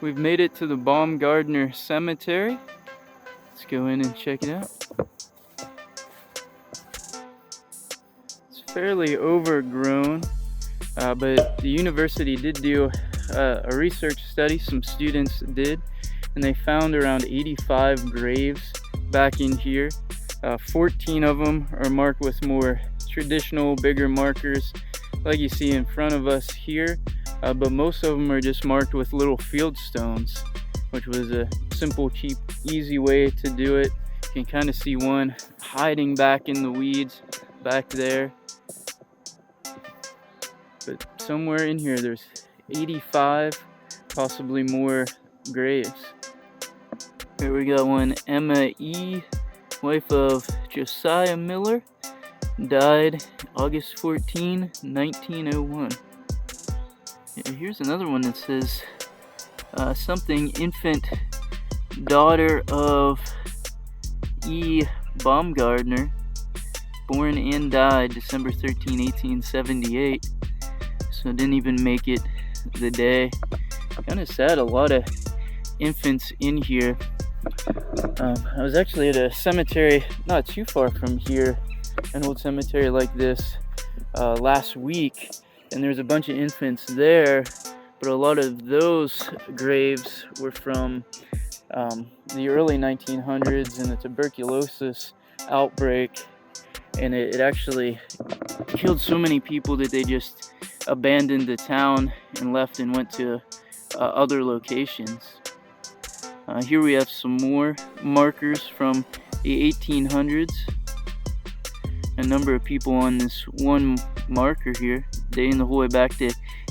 we've made it to the Baumgartner Cemetery. Let's go in and check it out. It's fairly overgrown, but the university did do a research study, some students did, and they found around 85 graves back in here. 14 of them are marked with more traditional, bigger markers like you see in front of us here, but most of them are just marked with little field stones, which was a simple, cheap, easy way to do it. You can kind of see one hiding back in the weeds back there, but somewhere in here there's 85, possibly more graves. Here we got one, Emma E., wife of Josiah Miller, died August 14, 1901. Here's another one that says something, infant daughter of E. Baumgartner, born and died December 13, 1878. So didn't even make it the day. Kind of sad, a lot of infants in here. I was actually at a cemetery not too far from here, an old cemetery like this, last week, and there's a bunch of infants there, but a lot of those graves were from the early 1900s and the tuberculosis outbreak, and it actually killed so many people that they just abandoned the town and left and went to other locations. Here we have some more markers from the 1800s. A number of people on this one marker here, dating the whole way back to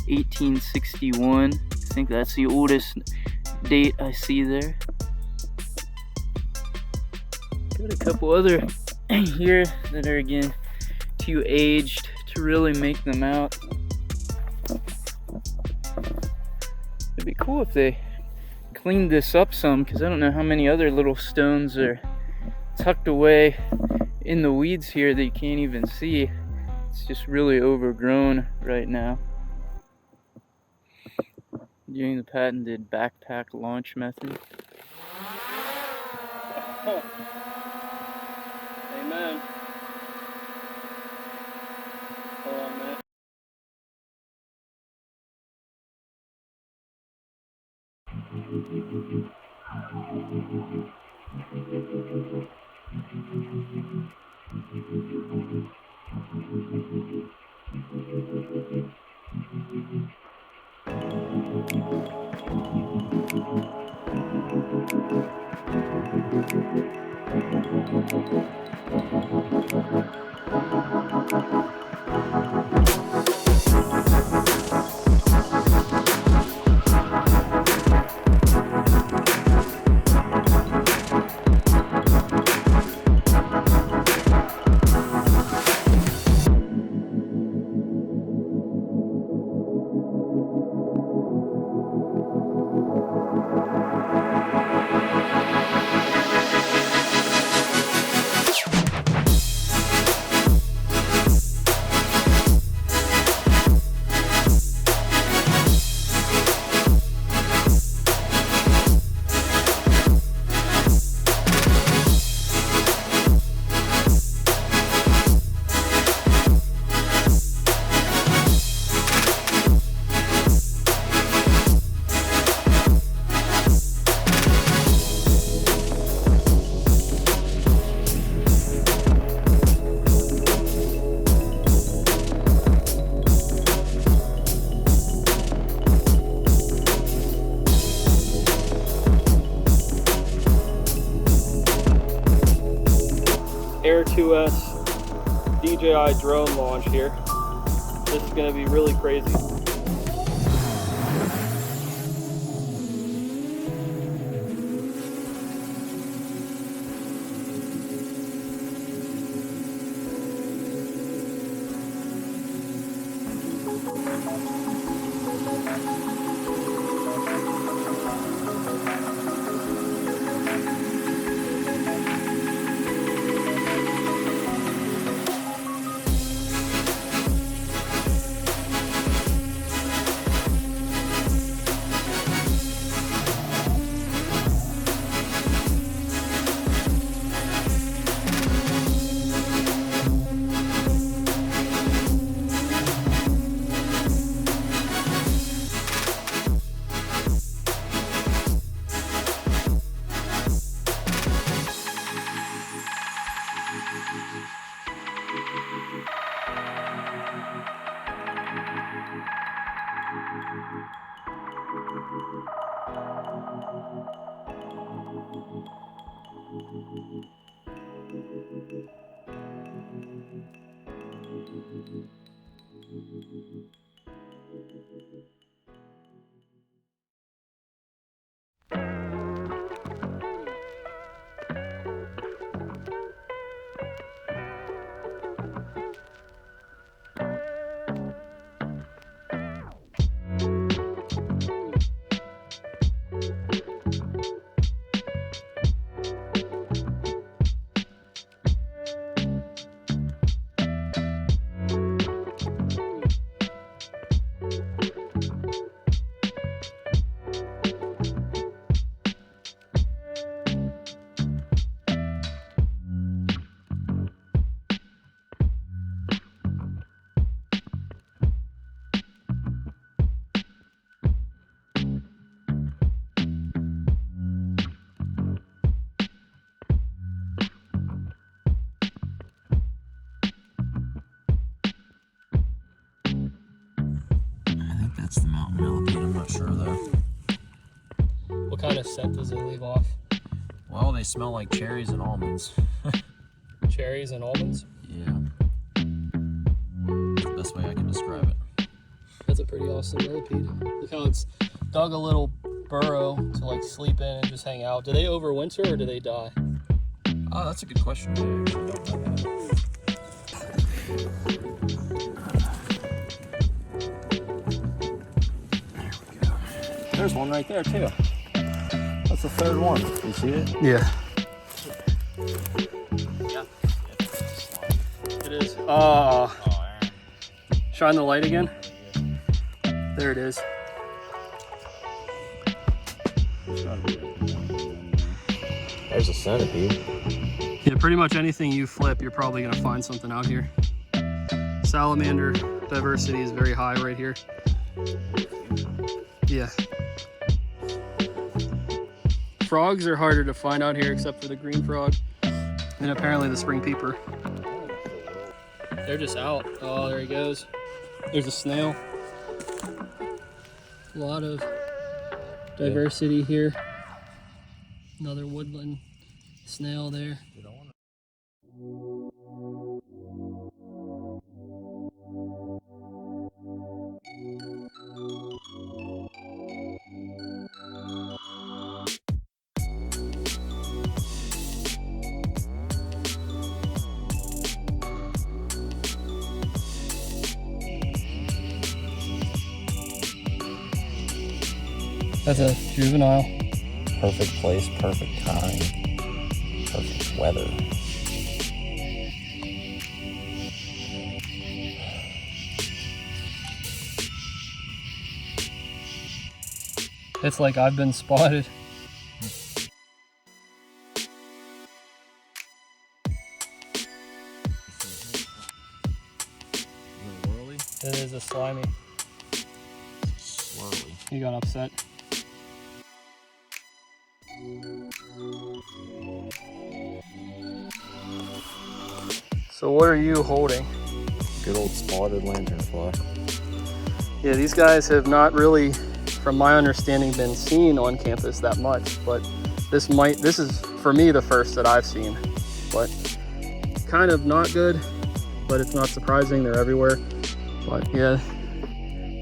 1861. I think that's the oldest date I see there. Got a couple other here that are, again, too aged to really make them out. It'd be cool if they cleaned this up some, because I don't know how many other little stones are tucked away in the weeds here that you can't even see. It's just really overgrown right now. Using the patented backpack launch method. Oh. Amen. Hold on a minute. Air 2S DJI drone launch here. This is going to be really crazy. That's the mountain millipede, I'm not sure though. What kind of scent does it leave off? Well, they smell like cherries and almonds. Cherries and almonds? Yeah. That's the best way I can describe it. That's a pretty awesome millipede. Look how it's dug a little burrow to like sleep in and just hang out. Do they overwinter or do they die? Oh, that's a good question. I actually don't know that. There's one right there too. That's the third one. You see it? Yeah. It is. Oh. Aaron. Shine the light again. There it is. There's a centipede. Yeah, pretty much anything you flip, you're probably gonna find something out here. Salamander diversity is very high right here. Yeah. Frogs are harder to find out here except for the green frog and apparently the spring peeper. They're just out. Oh, there he goes. There's a snail. A lot of diversity here. Another woodland snail there. That's a juvenile. Perfect place, perfect time, perfect weather. It's like I've been spotted. It is a slimy. Swirly. He got upset. So what are you holding? Good old spotted lanternfly. Yeah, these guys have not really, from my understanding, been seen on campus that much, but this is for me the first that I've seen. But kind of not good, but it's not surprising, they're everywhere. But yeah,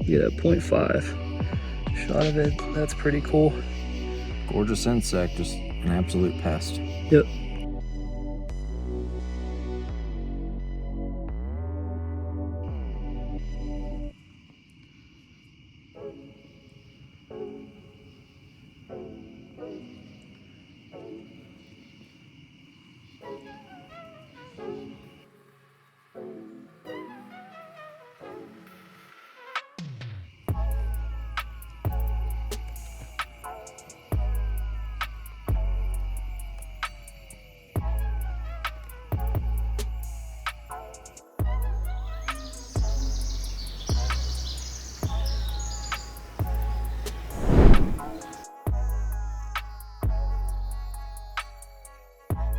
you get a 0.5 shot of it. That's pretty cool. Gorgeous insect, just an absolute pest. Yep.